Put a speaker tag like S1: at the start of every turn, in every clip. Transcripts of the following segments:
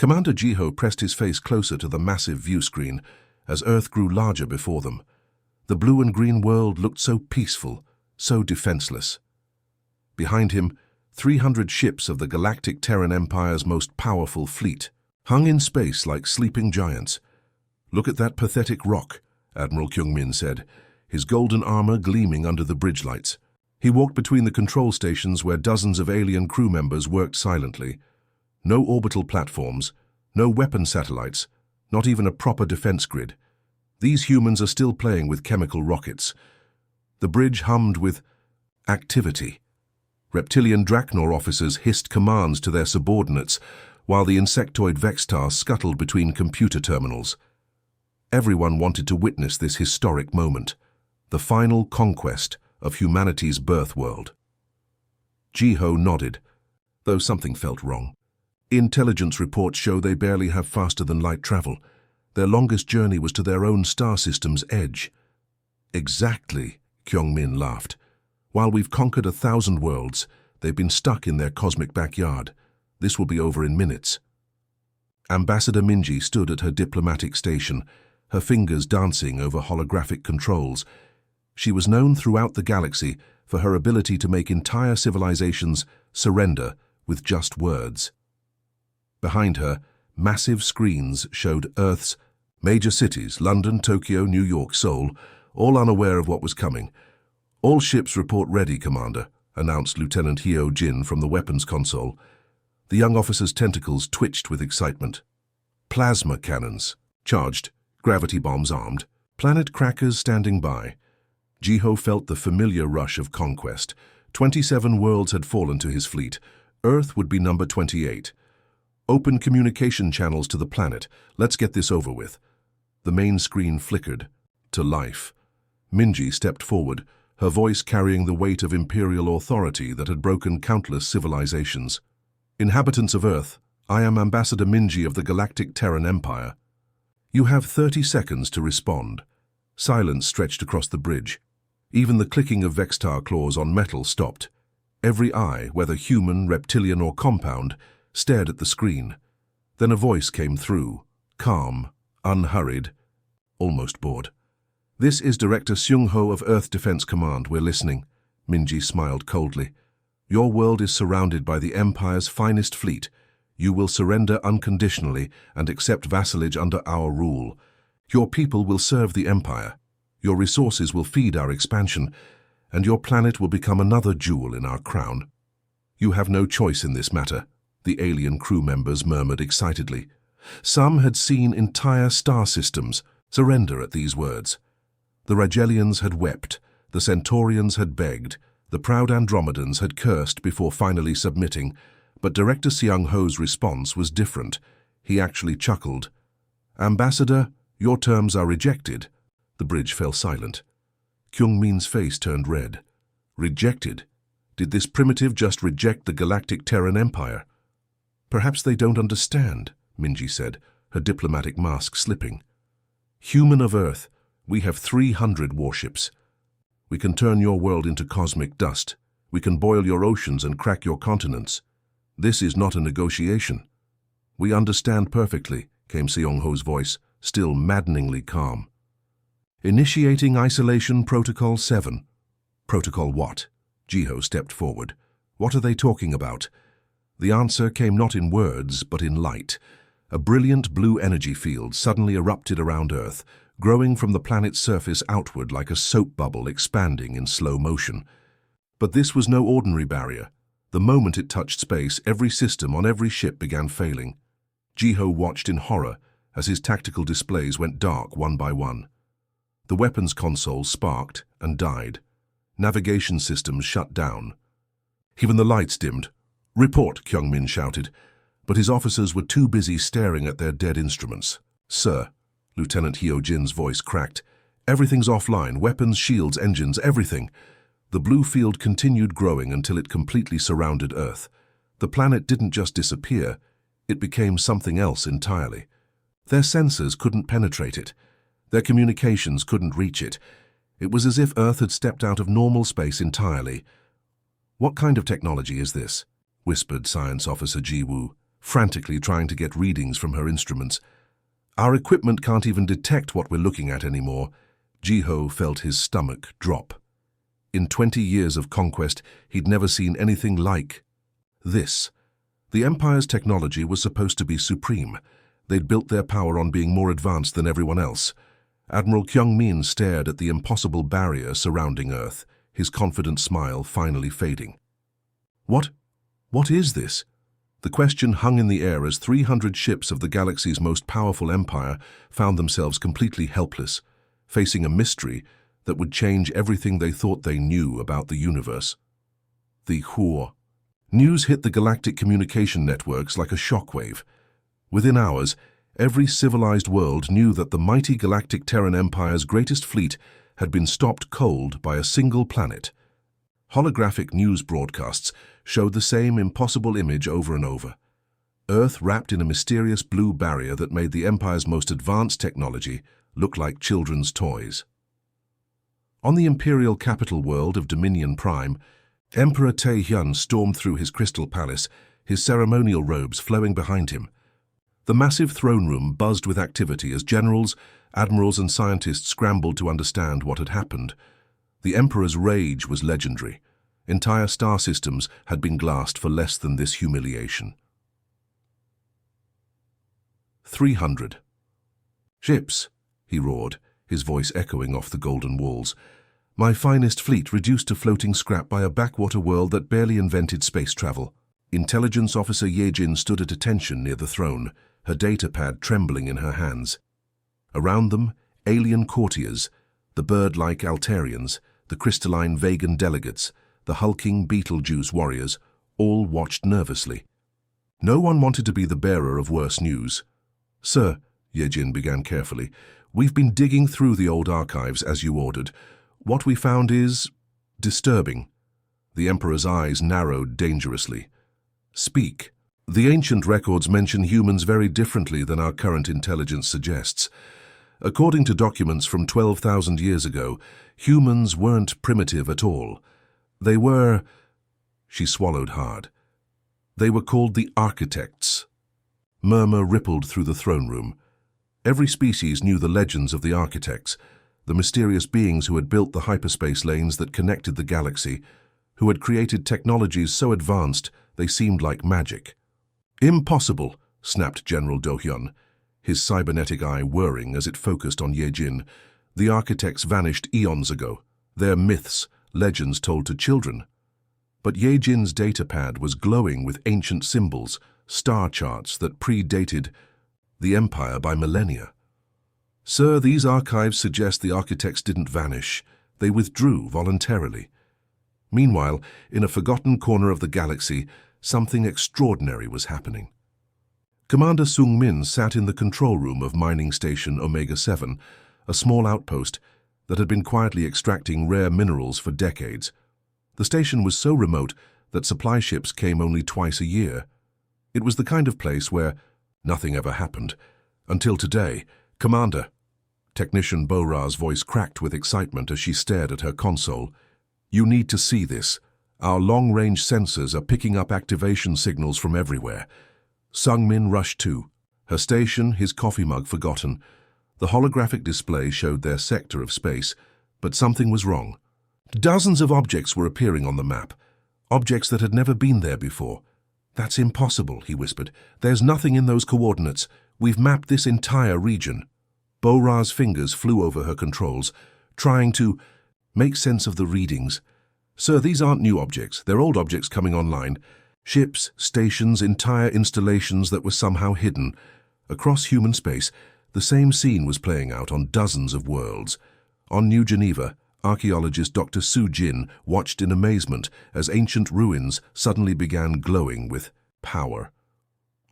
S1: Commander Jiho pressed his face closer to the massive view screen as Earth grew larger before them. The blue and green world looked so peaceful, so defenseless. Behind him, 300 ships of the Galactic Terran Empire's most powerful fleet hung in space like sleeping giants. "Look at that pathetic rock," Admiral Kyung-min said, his golden armor gleaming under the bridge lights. He walked between the control stations where dozens of alien crew members worked silently. No orbital platforms, no weapon satellites, not even a proper defense grid. These humans are still playing with chemical rockets. The bridge hummed with activity. Reptilian Draknor officers hissed commands to their subordinates, while the insectoid Vextar scuttled between computer terminals. Everyone wanted to witness this historic moment, the final conquest of humanity's birth world. Jiho nodded, though something felt wrong. Intelligence reports show they barely have faster-than-light travel. Their longest journey was to their own star system's edge. "Exactly," Kyung-min laughed. "While we've conquered 1,000 worlds, they've been stuck in their cosmic backyard. This will be over in minutes." Ambassador Minji stood at her diplomatic station, her fingers dancing over holographic controls. She was known throughout the galaxy for her ability to make entire civilizations surrender with just words. Behind her, massive screens showed Earth's major cities, London, Tokyo, New York, Seoul, all unaware of what was coming. "All ships report ready, Commander," announced Lieutenant Hyo Jin from the weapons console. The young officer's tentacles twitched with excitement. Plasma cannons, charged, gravity bombs armed, planet crackers standing by. Jiho felt the familiar rush of conquest. 27 worlds had fallen to his fleet. Earth would be number 28. "Open communication channels to the planet. Let's get this over with." The main screen flickered to life. Minji stepped forward, her voice carrying the weight of imperial authority that had broken countless civilizations. "Inhabitants of Earth, I am Ambassador Minji of the Galactic Terran Empire. You have 30 seconds to respond." Silence stretched across the bridge. Even the clicking of Vextar claws on metal stopped. Every eye, whether human, reptilian, or compound, stared at the screen. Then a voice came through, calm, unhurried, almost bored. "This is Director Seung-ho of Earth Defense Command. We're listening." Minji smiled coldly. "Your world is surrounded by the Empire's finest fleet. You will surrender unconditionally and accept vassalage under our rule. Your people will serve the Empire. Your resources will feed our expansion, and your planet will become another jewel in our crown." "You have no choice in this matter," the alien crew members murmured excitedly. Some had seen entire star systems surrender at these words. The Ragelians had wept, the Centaurians had begged, the proud Andromedans had cursed before finally submitting, but Director Seung-ho's response was different. He actually chuckled. "Ambassador, your terms are rejected." The bridge fell silent. Kyung-min's face turned red. Rejected? Did this primitive just reject the Galactic Terran Empire? "Perhaps they don't understand," Minji said, her diplomatic mask slipping. "Human of Earth, we have 300 warships. We can turn your world into cosmic dust. We can boil your oceans and crack your continents. This is not a negotiation." "We understand perfectly," came Seung-ho's voice, still maddeningly calm. "Initiating Isolation Protocol 7. "Protocol what?" Jiho stepped forward. "What are they talking about?" The answer came not in words, but in light. A brilliant blue energy field suddenly erupted around Earth, growing from the planet's surface outward like a soap bubble expanding in slow motion. But this was no ordinary barrier. The moment it touched space, every system on every ship began failing. Jiho watched in horror as his tactical displays went dark one by one. The weapons console sparked and died. Navigation systems shut down. Even the lights dimmed. "Report," Kyung-min shouted, but his officers were too busy staring at their dead instruments. "Sir," Lieutenant Hyo Jin's voice cracked, "everything's offline, weapons, shields, engines, everything." The blue field continued growing until it completely surrounded Earth. The planet didn't just disappear, it became something else entirely. Their sensors couldn't penetrate it. Their communications couldn't reach it. It was as if Earth had stepped out of normal space entirely. "What kind of technology is this?" whispered Science Officer Ji Woo. frantically trying to get readings from her instruments. "Our equipment can't even detect what we're looking at anymore." Jiho felt his stomach drop. In 20 years of conquest, he'd never seen anything like this. The Empire's technology was supposed to be supreme. They'd built their power on being more advanced than everyone else. Admiral Kyung-min stared at the impossible barrier surrounding Earth, his confident smile finally fading. What is this?" The question hung in the air as 300 ships of the galaxy's most powerful empire found themselves completely helpless, facing a mystery that would change everything they thought they knew about the universe. The HFY. News hit the galactic communication networks like a shockwave. Within hours, every civilized world knew that the mighty galactic Terran Empire's greatest fleet had been stopped cold by a single planet. Holographic news broadcasts showed the same impossible image over and over. Earth wrapped in a mysterious blue barrier that made the Empire's most advanced technology look like children's toys. On the imperial capital world of Dominion Prime, Emperor Tae-hyun stormed through his crystal palace, his ceremonial robes flowing behind him. The massive throne room buzzed with activity as generals, admirals and scientists scrambled to understand what had happened. The Emperor's rage was legendary. Entire star systems had been glassed for less than this humiliation. 300. "Ships," he roared, his voice echoing off the golden walls. "My finest fleet reduced to floating scrap by a backwater world that barely invented space travel." Intelligence Officer Yejin stood at attention near the throne, her datapad trembling in her hands. Around them, alien courtiers, the bird-like Altarians, the crystalline Vegan delegates, the hulking Beetlejuice warriors, all watched nervously. No one wanted to be the bearer of worse news. "Sir," Yejin began carefully, "we've been digging through the old archives as you ordered. What we found is disturbing." The Emperor's eyes narrowed dangerously. "Speak." "The ancient records mention humans very differently than our current intelligence suggests. According to documents from 12,000 years ago, humans weren't primitive at all. They were—" She swallowed hard. "They were called the architects." Murmur rippled through the throne room. Every species knew the legends of the architects, the mysterious beings who had built the hyperspace lanes that connected the galaxy, who had created technologies so advanced they seemed like magic. "Impossible," snapped General Do-hyun, his cybernetic eye whirring as it focused on Yejin. "The architects vanished eons ago. They're myths, legends told to children." But Yejin's datapad was glowing with ancient symbols, star charts that predated the Empire by millennia. "Sir, these archives suggest the architects didn't vanish. They withdrew voluntarily." Meanwhile, in a forgotten corner of the galaxy, something extraordinary was happening. Commander Sung-min sat in the control room of Mining Station Omega-7, a small outpost that had been quietly extracting rare minerals for decades. The station was so remote that supply ships came only twice a year. It was the kind of place where nothing ever happened. Until today. "Commander." Technician Bo-Ra's voice cracked with excitement as she stared at her console. "You need to see this. Our long-range sensors are picking up activation signals from everywhere." Sung-min rushed too, her station, his coffee mug forgotten. The holographic display showed their sector of space, but something was wrong. Dozens of objects were appearing on the map, objects that had never been there before. "That's impossible," he whispered. "There's nothing in those coordinates. We've mapped this entire region." Bo-Ra's fingers flew over her controls, trying to make sense of the readings. "Sir, these aren't new objects. They're old objects coming online. Ships, stations, entire installations that were somehow hidden. Across human space, the same scene was playing out on dozens of worlds. On New Geneva, archaeologist Dr. Su Jin watched in amazement as ancient ruins suddenly began glowing with power.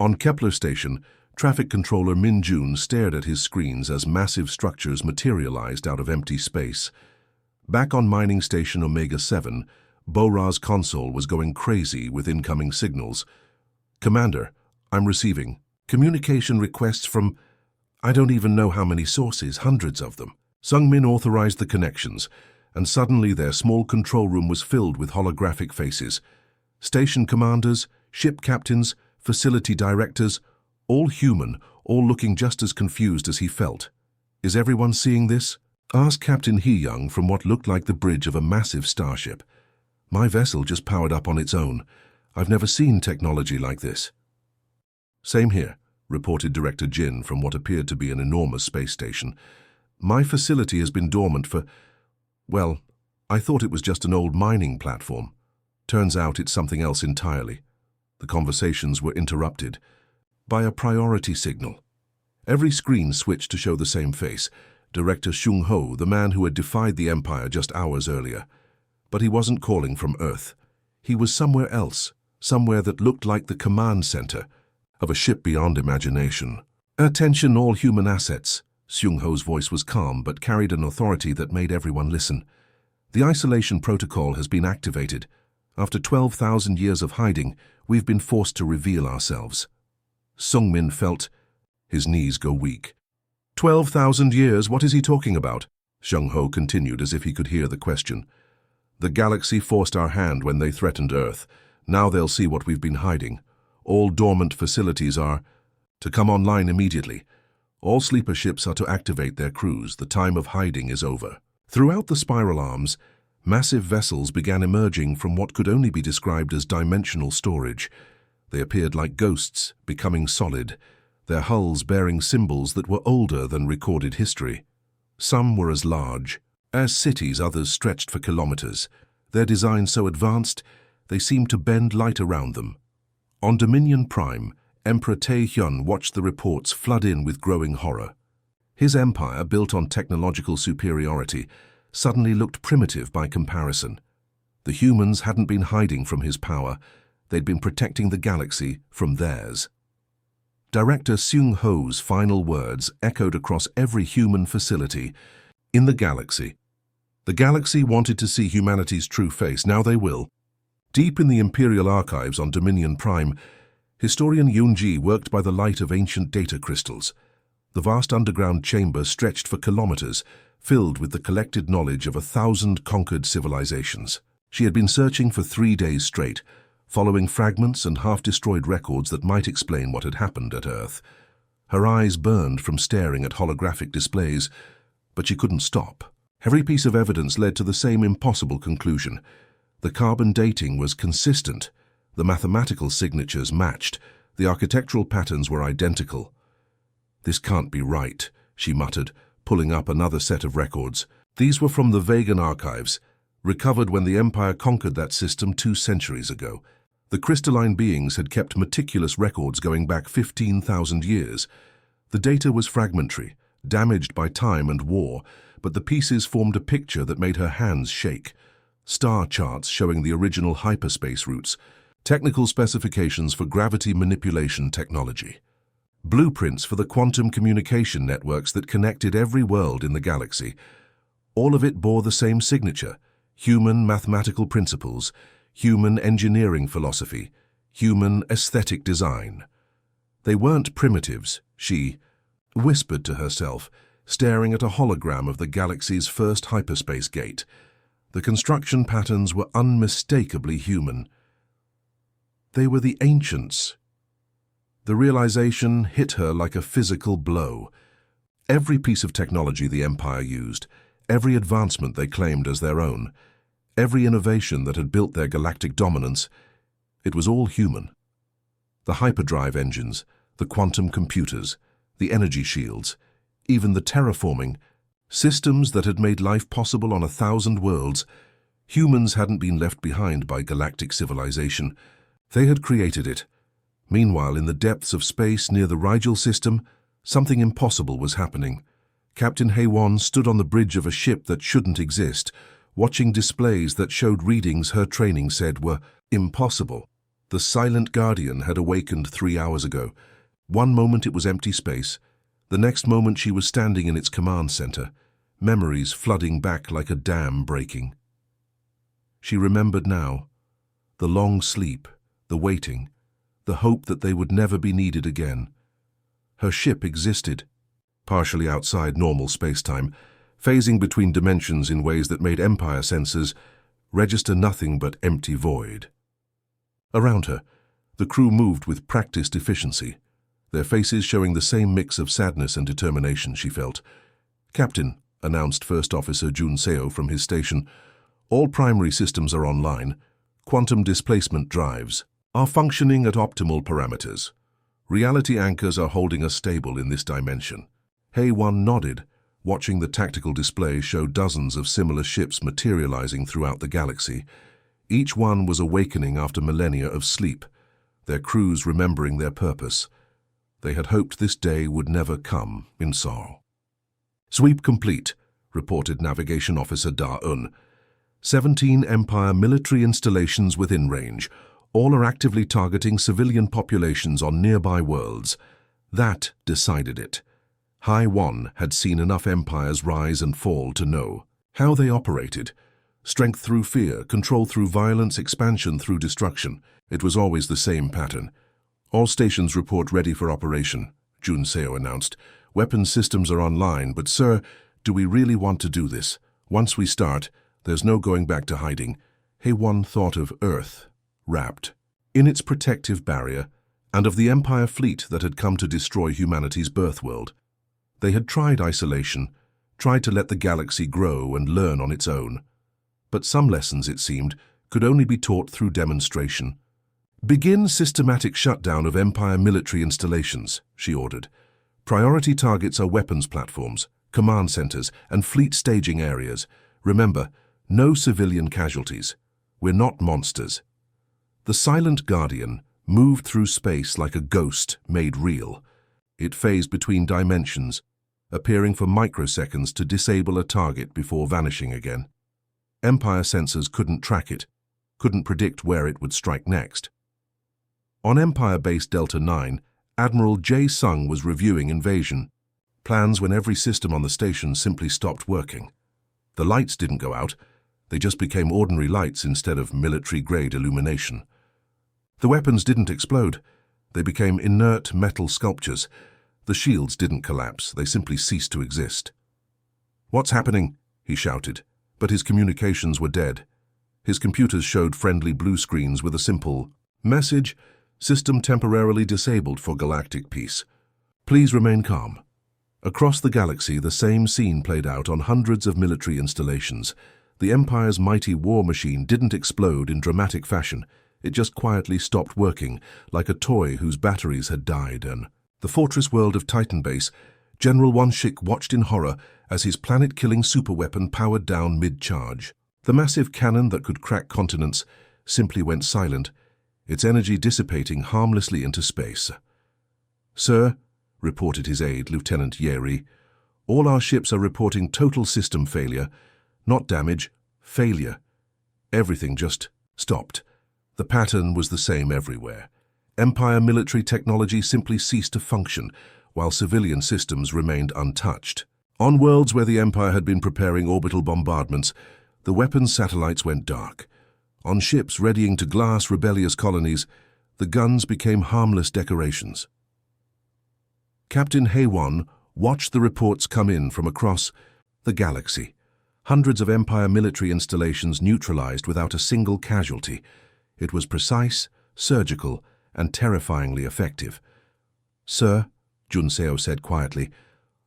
S1: On Kepler Station, traffic controller Min Jun stared at his screens as massive structures materialized out of empty space. Back on Mining Station Omega-7, Bo-Ra's console was going crazy with incoming signals. "Commander, I'm receiving communication requests from I don't even know how many sources, hundreds of them." Sung-min authorized the connections, and suddenly their small control room was filled with holographic faces. Station commanders, ship captains, facility directors, all human, all looking just as confused as he felt. "Is everyone seeing this?" asked Captain He-Young from what looked like the bridge of a massive starship. "My vessel just powered up on its own. I've never seen technology like this." "Same here," reported Director Jin from what appeared to be an enormous space station. "My facility has been dormant for... well, I thought it was just an old mining platform. Turns out it's something else entirely." The conversations were interrupted by a priority signal. Every screen switched to show the same face, Director Shung Ho, the man who had defied the Empire just hours earlier. But he wasn't calling from Earth. He was somewhere else, somewhere that looked like the command center of a ship beyond imagination. "Attention all human assets." Shung Ho's voice was calm but carried an authority that made everyone listen. "The isolation protocol has been activated. After 12,000 years of hiding, we've been forced to reveal ourselves." Sungmin felt his knees go weak. 12,000 years, what is he talking about?" Shung Ho continued as if he could hear the question. "The galaxy forced our hand when they threatened Earth. Now they'll see what we've been hiding. All dormant facilities are to come online immediately. All sleeper ships are to activate their crews. The time of hiding is over." Throughout the spiral arms, massive vessels began emerging from what could only be described as dimensional storage. They appeared like ghosts, becoming solid, their hulls bearing symbols that were older than recorded history. Some were as large as cities, others stretched for kilometers, their design so advanced they seemed to bend light around them. On Dominion Prime, Emperor Tae-hyun watched the reports flood in with growing horror. His empire, built on technological superiority, suddenly looked primitive by comparison. The humans hadn't been hiding from his power, they'd been protecting the galaxy from theirs. Director Seung Ho's final words echoed across every human facility in the galaxy. The galaxy wanted to see humanity's true face, now they will. Deep in the Imperial archives on Dominion Prime, historian Yoon-ji worked by the light of ancient data crystals. The vast underground chamber stretched for kilometers, filled with the collected knowledge of 1,000 conquered civilizations. She had been searching for 3 days straight, following fragments and half-destroyed records that might explain what had happened at Earth. Her eyes burned from staring at holographic displays, but she couldn't stop. Every piece of evidence led to the same impossible conclusion. The carbon dating was consistent, the mathematical signatures matched, the architectural patterns were identical. "This can't be right," she muttered, pulling up another set of records. These were from the Vegan archives, recovered when the Empire conquered that system 2 centuries ago. The crystalline beings had kept meticulous records going back 15,000 years. The data was fragmentary, damaged by time and war, but the pieces formed a picture that made her hands shake. Star charts showing the original hyperspace routes, technical specifications for gravity manipulation technology, blueprints for the quantum communication networks that connected every world in the galaxy. All of it bore the same signature: human mathematical principles, human engineering philosophy, human aesthetic design. They weren't primitives, she whispered to herself, staring at a hologram of the galaxy's first hyperspace gate. The construction patterns were unmistakably human. They were the ancients. The realization hit her like a physical blow. Every piece of technology the Empire used, every advancement they claimed as their own, every innovation that had built their galactic dominance, it was all human. The hyperdrive engines, the quantum computers, the energy shields, even the terraforming, systems that had made life possible on 1,000 worlds. Humans hadn't been left behind by galactic civilization. They had created it. Meanwhile, in the depths of space near the Rigel system, something impossible was happening. Captain Haewon stood on the bridge of a ship that shouldn't exist, watching displays that showed readings her training said were impossible. The Silent Guardian had awakened 3 hours ago. One moment it was empty space. The next moment she was standing in its command center, memories flooding back like a dam breaking. She remembered now. The long sleep, the waiting, the hope that they would never be needed again. Her ship existed, partially outside normal space-time, phasing between dimensions in ways that made Empire sensors register nothing but empty void. Around her, The crew moved with practiced efficiency, their faces showing the same mix of sadness and determination she felt. "Captain," announced First Officer Junseo from his station, "all primary systems are online. Quantum displacement drives are functioning at optimal parameters. Reality anchors are holding us stable in this dimension." Hay-1 nodded, watching the tactical display show dozens of similar ships materializing throughout the galaxy. Each one was awakening after millennia of sleep, their crews remembering their purpose. They had hoped this day would never come in sorrow. "Sweep complete," reported Navigation Officer Da-Un. 17 Empire military installations within range. All are actively targeting civilian populations on nearby worlds. That decided it. Hay-1 had seen enough empires rise and fall to know how they operated. Strength through fear, control through violence, expansion through destruction. It was always the same pattern. "All stations report ready for operation," Junseo announced. "Weapons systems are online, but sir, do we really want to do this? Once we start, there's no going back to hiding." Hay-1 thought of Earth, wrapped in its protective barrier, and of the Empire fleet that had come to destroy humanity's birthworld. They had tried isolation, tried to let the galaxy grow and learn on its own. But some lessons, it seemed, could only be taught through demonstration. "Begin systematic shutdown of Empire military installations," she ordered. "Priority targets are weapons platforms, command centers, and fleet staging areas. Remember, no civilian casualties. We're not monsters." The silent Guardian moved through space like a ghost made real. It phased between dimensions, appearing for microseconds to disable a target before vanishing again. Empire sensors couldn't track it, couldn't predict where it would strike next. On Empire Base Delta 9, Admiral Jae Sung was reviewing invasion plans when every system on the station simply stopped working. The lights didn't go out, they just became ordinary lights instead of military-grade illumination. The weapons didn't explode, they became inert metal sculptures. The shields didn't collapse, they simply ceased to exist. "What's happening?" he shouted, but his communications were dead. His computers showed friendly blue screens with a simple message: "System temporarily disabled for galactic peace. Please remain calm." Across the galaxy, the same scene played out on hundreds of military installations. The Empire's mighty war machine didn't explode in dramatic fashion. It just quietly stopped working, like a toy whose batteries had died. And the fortress world of Titan Base, General Wonshik watched in horror as his planet-killing superweapon powered down mid-charge. The massive cannon that could crack continents simply went silent, its energy dissipating harmlessly into space. "Sir," reported his aide, Lieutenant Yeri, "all our ships are reporting total system failure. Not damage, failure. Everything just stopped." The pattern was the same everywhere. Empire military technology simply ceased to function, while civilian systems remained untouched. On worlds where the Empire had been preparing orbital bombardments, the weapons satellites went dark. On ships readying to glass rebellious colonies, the guns became harmless decorations. Captain Hay-1 watched the reports come in from across the galaxy. Hundreds of Empire military installations neutralized without a single casualty. It was precise, surgical, and terrifyingly effective. "Sir," Junseo said quietly,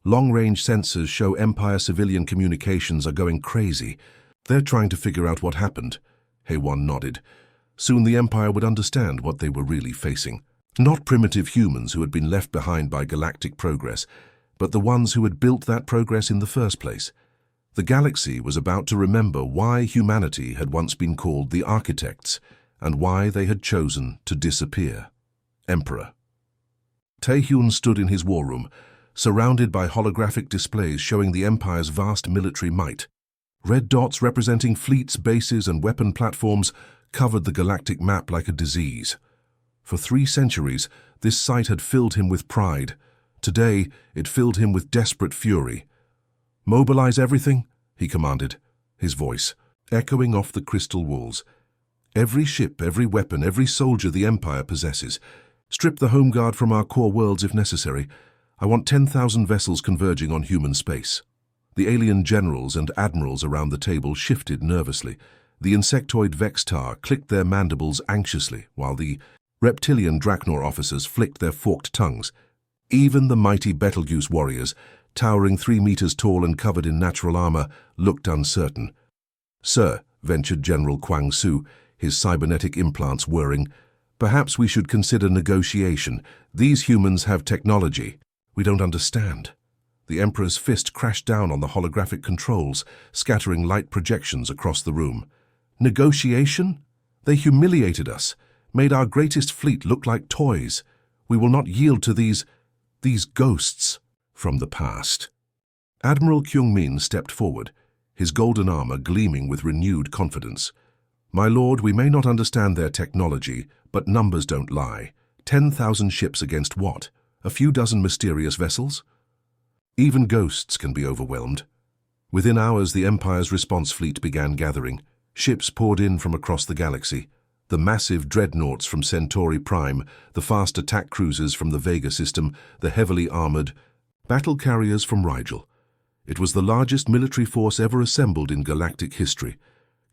S1: "long-range sensors show Empire civilian communications are going crazy. They're trying to figure out what happened." Hay-1 nodded. Soon the Empire would understand what they were really facing. Not primitive humans who had been left behind by galactic progress, but the ones who had built that progress in the first place. The galaxy was about to remember why humanity had once been called the architects, and why they had chosen to disappear. Emperor. Taehyun stood in his war room, surrounded by holographic displays showing the Empire's vast military might. Red dots representing fleets, bases, and weapon platforms covered the galactic map like a disease. For 3 centuries, this sight had filled him with pride. Today, it filled him with desperate fury. "Mobilize everything," he commanded, his voice echoing off the crystal walls. "Every ship, every weapon, every soldier the Empire possesses. Strip the home guard from our core worlds if necessary. I want 10,000 vessels converging on human space." The alien generals and admirals around the table shifted nervously. The insectoid Vextar clicked their mandibles anxiously, while the Reptilian Draknor officers flicked their forked tongues. Even the mighty Betelgeuse warriors, towering 3 meters tall and covered in natural armor, looked uncertain. "Sir," ventured General Kwang Su, his cybernetic implants whirring, "perhaps we should consider negotiation. These humans have technology we don't understand." The Emperor's fist crashed down on the holographic controls, scattering light projections across the room. "Negotiation? They humiliated us, made our greatest fleet look like toys. We will not yield to these ghosts from the past." Admiral Kyung-min stepped forward, his golden armor gleaming with renewed confidence. "My lord, we may not understand their technology, but numbers don't lie. 10,000 ships against what? A few dozen mysterious vessels? Even ghosts can be overwhelmed." Within hours, the Empire's response fleet began gathering. Ships poured in from across the galaxy. The massive dreadnoughts from Centauri Prime, the fast attack cruisers from the Vega system, the heavily armored battle carriers from Rigel. It was the largest military force ever assembled in galactic history.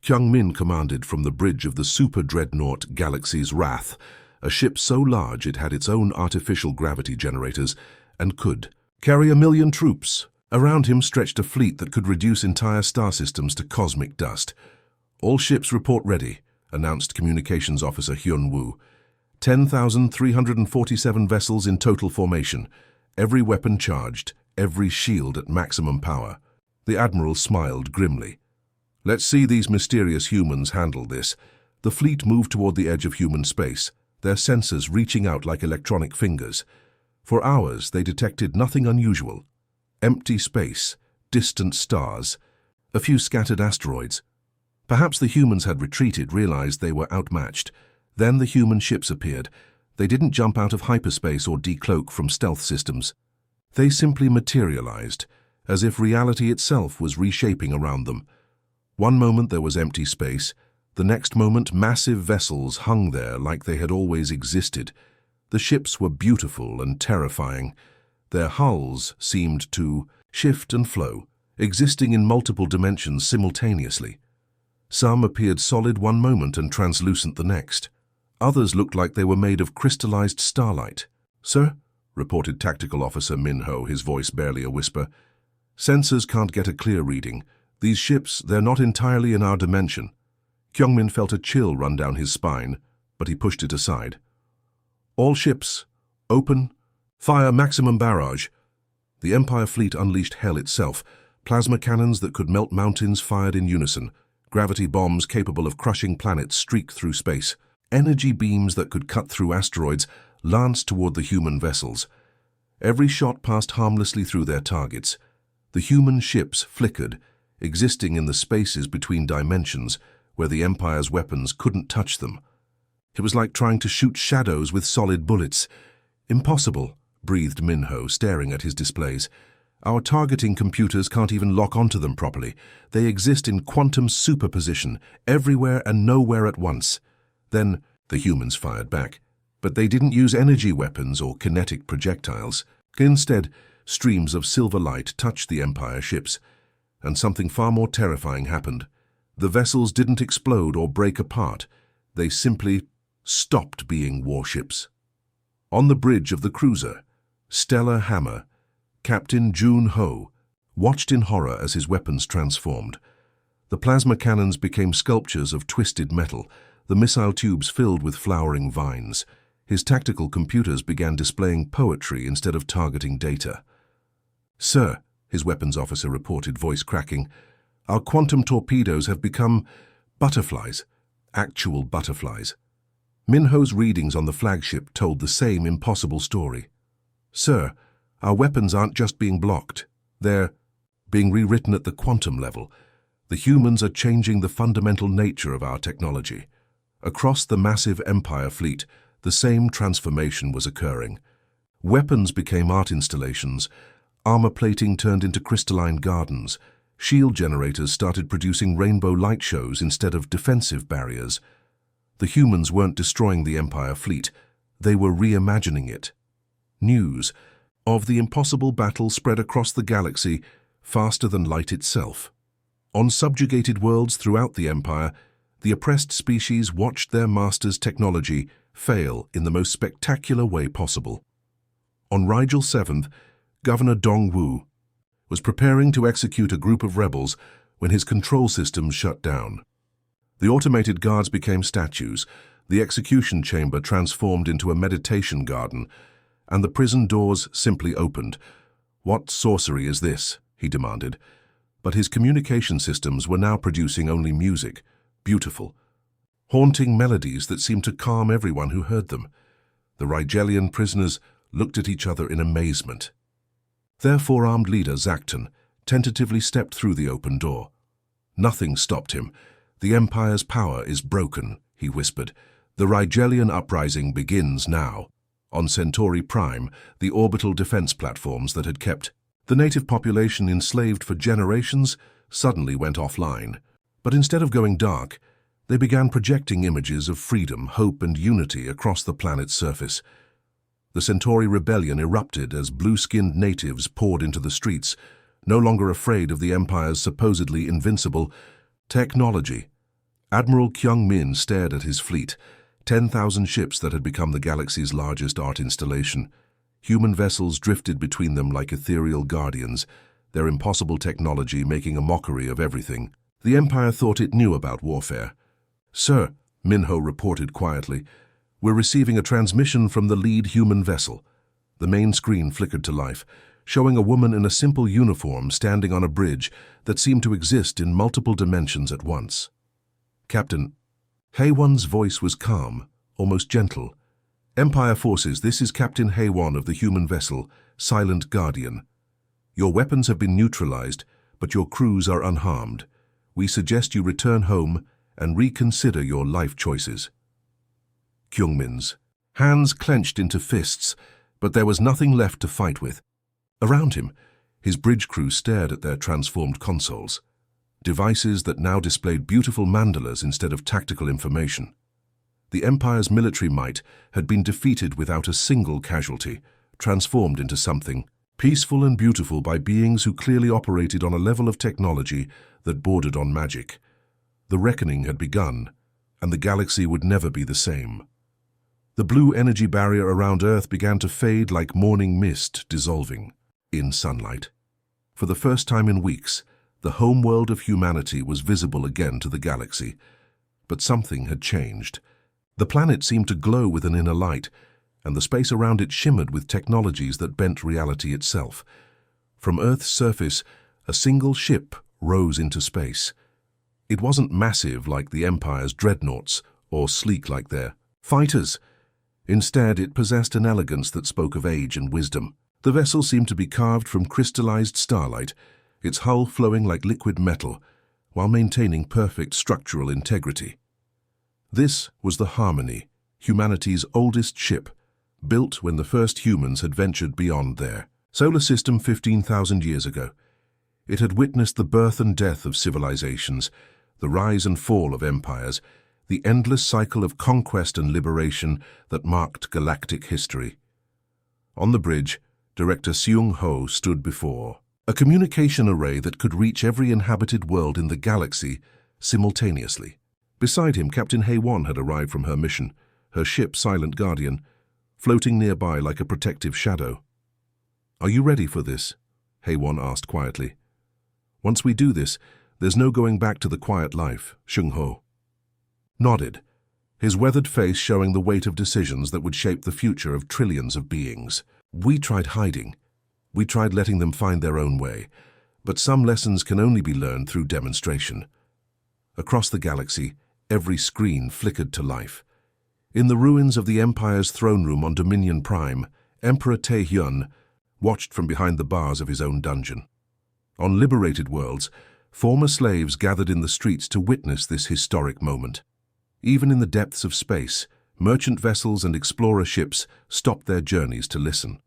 S1: Kyung-min commanded from the bridge of the super dreadnought Galaxy's Wrath, a ship so large it had its own artificial gravity generators and could carry 1,000,000 troops. Around him stretched a fleet that could reduce entire star systems to cosmic dust. "All ships report ready," announced Communications Officer Hyun Woo. 10,347 vessels in total formation, every weapon charged, every shield at maximum power. The Admiral smiled grimly. "Let's see these mysterious humans handle this." The fleet moved toward the edge of human space, their sensors reaching out like electronic fingers. For hours, they detected nothing unusual. Empty space, distant stars, a few scattered asteroids. Perhaps the humans had retreated, realized they were outmatched. Then the human ships appeared. They didn't jump out of hyperspace or decloak from stealth systems. They simply materialized, as if reality itself was reshaping around them. One moment there was empty space, the next moment massive vessels hung there like they had always existed. The ships were beautiful and terrifying. Their hulls seemed to shift and flow, existing in multiple dimensions simultaneously. Some appeared solid one moment and translucent the next. Others looked like they were made of crystallized starlight. "Sir," reported Tactical Officer Min-ho, his voice barely a whisper, "sensors can't get a clear reading. These ships, they're not entirely in our dimension." Kyung-min felt a chill run down his spine, but he pushed it aside. "All ships, open, fire maximum barrage." The Empire fleet unleashed hell itself. Plasma cannons that could melt mountains fired in unison. Gravity bombs capable of crushing planets streaked through space. Energy beams that could cut through asteroids lanced toward the human vessels. Every shot passed harmlessly through their targets. The human ships flickered, existing in the spaces between dimensions where the Empire's weapons couldn't touch them. It was like trying to shoot shadows with solid bullets. "Impossible," breathed Min-ho, staring at his displays. "Our targeting computers can't even lock onto them properly. They exist in quantum superposition, everywhere and nowhere at once." Then the humans fired back. But they didn't use energy weapons or kinetic projectiles. Instead, streams of silver light touched the Empire ships. And something far more terrifying happened. The vessels didn't explode or break apart. They simply stopped being warships. On the bridge of the cruiser, Stellar Hammer, Captain Jun Ho, watched in horror as his weapons transformed. The plasma cannons became sculptures of twisted metal, the missile tubes filled with flowering vines. His tactical computers began displaying poetry instead of targeting data. "Sir," his weapons officer reported, voice cracking, "our quantum torpedoes have become butterflies, actual butterflies." Min-ho's readings on the flagship told the same impossible story. "Sir, our weapons aren't just being blocked. They're being rewritten at the quantum level. The humans are changing the fundamental nature of our technology." Across the massive Empire fleet, the same transformation was occurring. Weapons became art installations, armor plating turned into crystalline gardens, shield generators started producing rainbow light shows instead of defensive barriers. The humans weren't destroying the Empire fleet, they were reimagining it. News of the impossible battle spread across the galaxy faster than light itself. On subjugated worlds throughout the Empire, the oppressed species watched their masters' technology fail in the most spectacular way possible. On Rigel 7th, Governor Dongwu was preparing to execute a group of rebels when his control systems shut down. The automated guards became statues, the execution chamber transformed into a meditation garden, and the prison doors simply opened. "What sorcery is this?" he demanded. But his communication systems were now producing only music, beautiful, haunting melodies that seemed to calm everyone who heard them. The Rigelian prisoners looked at each other in amazement. Their four-armed leader, Zacton, tentatively stepped through the open door. Nothing stopped him. "The Empire's power is broken," he whispered. "The Rigelian uprising begins now." On Centauri Prime, the orbital defense platforms that had kept the native population enslaved for generations suddenly went offline. But instead of going dark, they began projecting images of freedom, hope, and unity across the planet's surface. The Centauri rebellion erupted as blue-skinned natives poured into the streets, no longer afraid of the Empire's supposedly invincible technology. Admiral Kyung-min stared at his fleet, 10,000 ships that had become the galaxy's largest art installation. Human vessels drifted between them like ethereal guardians, their impossible technology making a mockery of everything. The Empire thought it knew about warfare. "Sir," Minho reported quietly, "we're receiving a transmission from the lead human vessel." The main screen flickered to life, showing a woman in a simple uniform standing on a bridge that seemed to exist in multiple dimensions at once. "Captain." Haewon's voice was calm, almost gentle. "Empire forces, this is Captain Haewon of the human vessel, Silent Guardian. Your weapons have been neutralized, but your crews are unharmed. We suggest you return home and reconsider your life choices." Kyungmin's hands clenched into fists, but there was nothing left to fight with. Around him, his bridge crew stared at their transformed consoles, devices that now displayed beautiful mandalas instead of tactical information. The Empire's military might had been defeated without a single casualty, transformed into something peaceful and beautiful by beings who clearly operated on a level of technology that bordered on magic. The reckoning had begun, and the galaxy would never be the same. The blue energy barrier around Earth began to fade like morning mist dissolving in sunlight. For the first time in weeks, the homeworld of humanity was visible again to the galaxy. But something had changed. The planet seemed to glow with an inner light, and the space around it shimmered with technologies that bent reality itself. From Earth's surface, a single ship rose into space. It wasn't massive like the Empire's dreadnoughts, or sleek like their fighters. Instead, it possessed an elegance that spoke of age and wisdom. The vessel seemed to be carved from crystallized starlight, its hull flowing like liquid metal, while maintaining perfect structural integrity. This was the Harmony, humanity's oldest ship, built when the first humans had ventured beyond their solar system 15,000 years ago. It had witnessed the birth and death of civilizations, the rise and fall of empires, the endless cycle of conquest and liberation that marked galactic history. On the bridge, Director Seung-ho stood before a communication array that could reach every inhabited world in the galaxy simultaneously. Beside him, Captain Haewon had arrived from her mission, her ship Silent Guardian, floating nearby like a protective shadow. "Are you ready for this?" Haewon asked quietly. "Once we do this, there's no going back to the quiet life," Seung-ho nodded, his weathered face showing the weight of decisions that would shape the future of trillions of beings. "We tried hiding. We tried letting them find their own way, but some lessons can only be learned through demonstration." Across the galaxy, every screen flickered to life. In the ruins of the Empire's throne room on Dominion Prime, Emperor Tae-hyun watched from behind the bars of his own dungeon. On liberated worlds, former slaves gathered in the streets to witness this historic moment. Even in the depths of space, merchant vessels and explorer ships stopped their journeys to listen.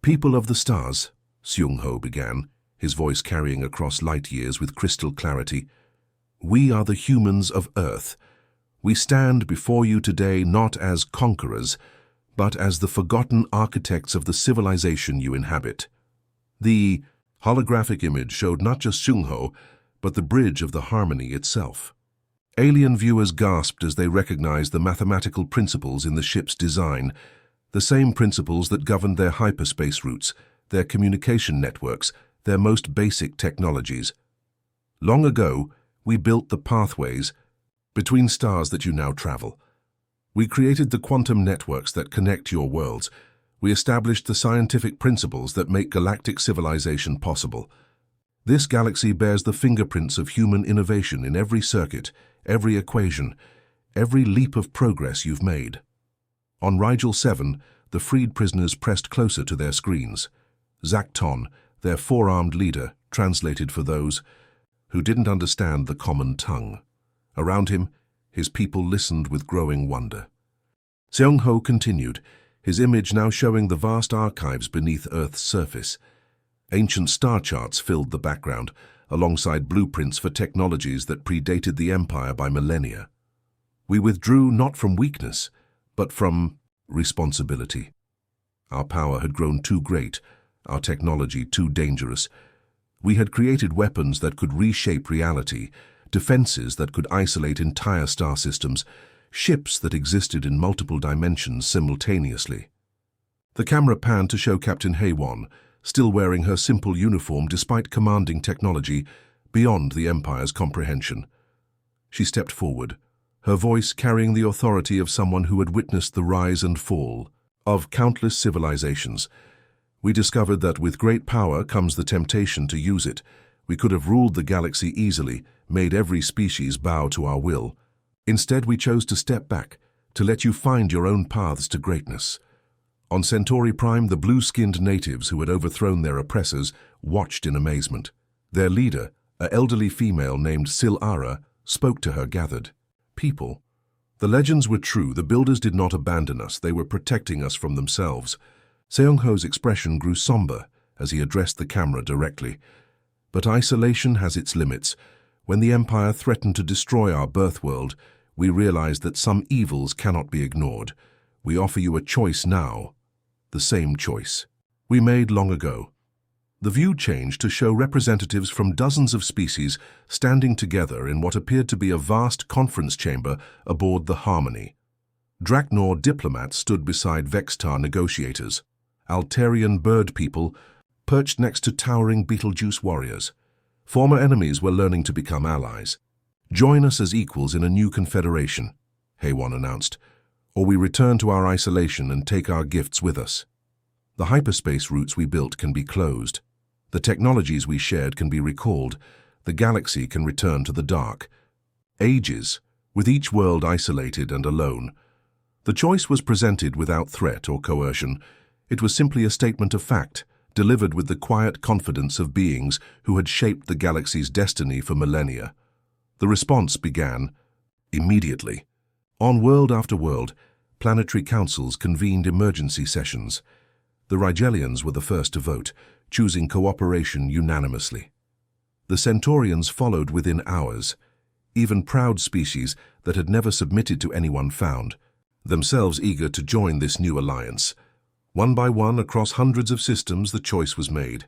S1: "People of the stars," Seung-ho began, his voice carrying across light years with crystal clarity, "we are the humans of Earth. We stand before you today not as conquerors, but as the forgotten architects of the civilization you inhabit." The holographic image showed not just Seung-ho, but the bridge of the Harmony itself. Alien viewers gasped as they recognized the mathematical principles in the ship's design, the same principles that governed their hyperspace routes, their communication networks, their most basic technologies. Long ago, we built the pathways between stars that you now travel. We created the quantum networks that connect your worlds. We established the scientific principles that make galactic civilization possible. This galaxy bears the fingerprints of human innovation in every circuit, every equation, every leap of progress you've made. On Rigel 7, the freed prisoners pressed closer to their screens. Zakton, their four-armed leader, translated for those who didn't understand the common tongue. Around him, his people listened with growing wonder. Seong-ho continued, his image now showing the vast archives beneath Earth's surface. Ancient star charts filled the background, alongside blueprints for technologies that predated the Empire by millennia. We withdrew not from weakness, but from responsibility. Our power had grown too great, our technology too dangerous. We had created weapons that could reshape reality, defenses that could isolate entire star systems, ships that existed in multiple dimensions simultaneously. The camera panned to show Captain Haewon, still wearing her simple uniform despite commanding technology beyond the Empire's comprehension. She stepped forward, her voice carrying the authority of someone who had witnessed the rise and fall of countless civilizations. We discovered that with great power comes the temptation to use it. We could have ruled the galaxy easily, made every species bow to our will. Instead, we chose to step back, to let you find your own paths to greatness. On Centauri Prime, the blue-skinned natives who had overthrown their oppressors watched in amazement. Their leader, an elderly female named Sil-Ara, spoke to her gathered people. The legends were true. The builders did not abandon us. They were protecting us from themselves. Seong-ho's expression grew somber as he addressed the camera directly. But isolation has its limits. When the Empire threatened to destroy our birth world, we realized that some evils cannot be ignored. We offer you a choice now. The same choice we made long ago. The view changed to show representatives from dozens of species standing together in what appeared to be a vast conference chamber aboard the Harmony. Draknor diplomats stood beside Vextar negotiators. Altarian bird people perched next to towering Betelgeuse warriors. Former enemies were learning to become allies. Join us as equals in a new confederation, Haewon announced, or we return to our isolation and take our gifts with us. The hyperspace routes we built can be closed. The technologies we shared can be recalled. The galaxy can return to the dark. Ages, with each world isolated and alone. The choice was presented without threat or coercion. It was simply a statement of fact, delivered with the quiet confidence of beings who had shaped the galaxy's destiny for millennia. The response began immediately. On world after world, planetary councils convened emergency sessions. The Rigelians were the first to vote, choosing cooperation unanimously. The Centaurians followed within hours. Even proud species that had never submitted to anyone found themselves eager to join this new alliance. One by one, across hundreds of systems, the choice was made.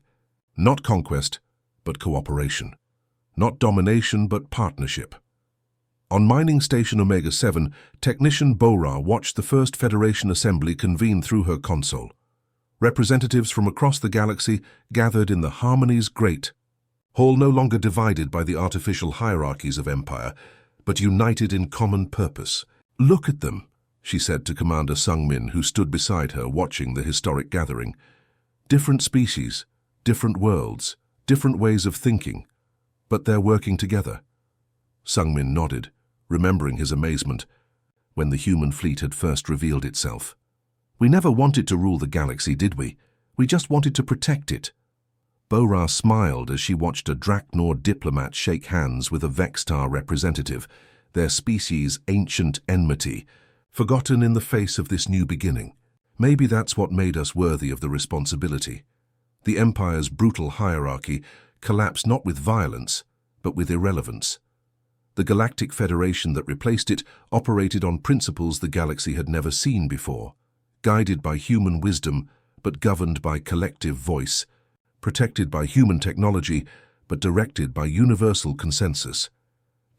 S1: Not conquest, but cooperation. Not domination, but partnership. On Mining Station Omega 7, technician Bora watched the first Federation assembly convene through her console. Representatives from across the galaxy gathered in the Harmony's great hall, no longer divided by the artificial hierarchies of empire, but united in common purpose. "Look at them," she said to Commander Sung-min, who stood beside her watching the historic gathering. "Different species, different worlds, different ways of thinking, but they're working together." Sung-min nodded, remembering his amazement when the human fleet had first revealed itself. "We never wanted to rule the galaxy, did we? We just wanted to protect it." Bora smiled as she watched a Draknor diplomat shake hands with a Vextar representative, their species' ancient enmity, forgotten in the face of this new beginning. Maybe that's what made us worthy of the responsibility. The Empire's brutal hierarchy collapsed not with violence, but with irrelevance. The Galactic Federation that replaced it operated on principles the galaxy had never seen before, guided by human wisdom, but governed by collective voice, protected by human technology, but directed by universal consensus.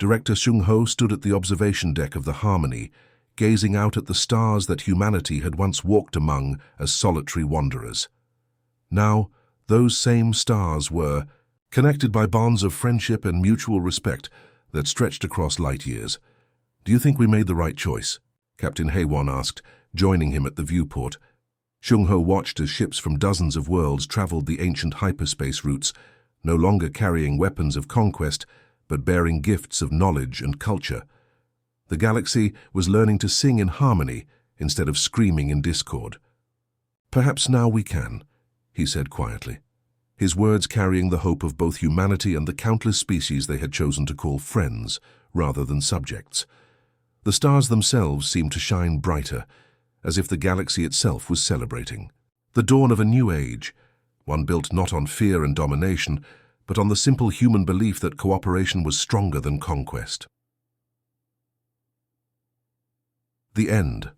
S1: Director Shung-ho stood at the observation deck of the Harmony, gazing out at the stars that humanity had once walked among as solitary wanderers. Now, those same stars were connected by bonds of friendship and mutual respect that stretched across light years. "Do you think we made the right choice?" Captain Haewon asked, joining him at the viewport. Shung-ho watched as ships from dozens of worlds traveled the ancient hyperspace routes, no longer carrying weapons of conquest, but bearing gifts of knowledge and culture. The galaxy was learning to sing in harmony instead of screaming in discord. "Perhaps now we can," he said quietly, his words carrying the hope of both humanity and the countless species they had chosen to call friends rather than subjects. The stars themselves seemed to shine brighter, as if the galaxy itself was celebrating. The dawn of a new age, one built not on fear and domination, but on the simple human belief that cooperation was stronger than conquest. The end.